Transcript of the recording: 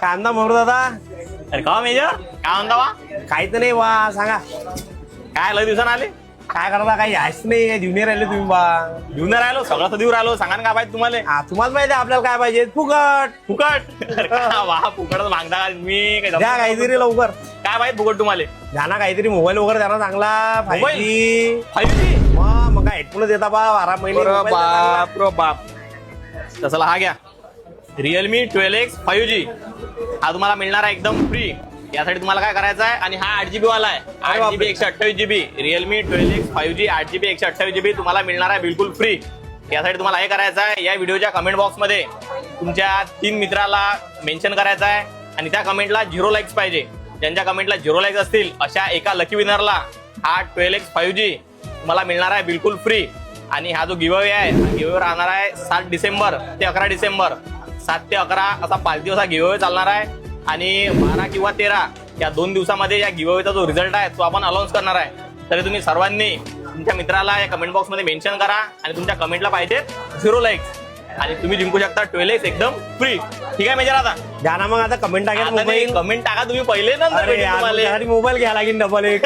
कांदा मोहर दादा. अरे का मेजर काय म्हणता वा काहीच नाही बा, सांगा काय लय दिवसानं आले काय करता. काही यायच नाही, काय ज्युनियर राहिले तुम्ही बा. घेऊन राहिलो सगळं तर देऊ राहिलो. सांगा ना काय पाहिजे तुम्हाला हा, तुम्हाला माहिती आहे आपल्याला काय पाहिजे. फुकट फुकट. अरे का वा फुकटच मागता का मी काय द्या काहीतरी लवकर. काय पाहिजे फुकट तुम्हाला द्या ना काहीतरी. मोबाईल वगैरे द्या ना चांगला. मोबाईल? 5G. 5G मग काय हेडफोन देता बा 12 महिने. अरे मोबाईल देता बाप रे बाप. तसला हा घ्या रिअलमी 12X 5G. हा तुम्हाला मिळणार आहे एकदम फ्री. यासाठी तुम्हाला काय करायचं आहे, आणि हा 8GB वाला आहे. 8GB 128GB Realme 12X 5G 8GB 128GB तुम्हाला मिळणार आहे बिलकुल फ्री. यासाठी तुम्हाला हे करायचं आहे, या व्हिडिओच्या कमेंट बॉक्समध्ये तुमच्या 3 मित्राला मेन्शन करायचं आहे आणि त्या कमेंटला 0 लाईक्स पाहिजे. ज्यांच्या कमेंटला 0 लाईक्स असतील अशा एका लकी विनरला हा 12X 5G तुम्हाला मिळणार आहे बिलकुल फ्री. आणि हा जो गिव्हअवे आहे, गिव्हअवे राहणार आहे 7 डिसेंबर ते 11 डिसेंबर. 7 ते 11 असा 5 दिवस हा गिव्हअवे चालणार आहे. आणि 12 किंवा 13 या 2 दिवसामध्ये या गिव्हअवेचा जो रिझल्ट आहे तो आपण अनाऊन्स करणार आहे. तरी तुम्ही सर्वांनी तुमच्या मित्राला या कमेंट बॉक्समध्ये मेन्शन करा आणि तुमच्या कमेंटला पाहिजे 0 लाईक्स आणि तुम्ही जिंकू शकता 12X एकदम फ्री. ठीक आहे मेजर. आता द्या ना मग. आता कमेंट टाका. कमेंट टाका तुम्ही पहिले, नंतर भेटेल तुम्हाला. मोबाईल घ्या लागेल डबल एक.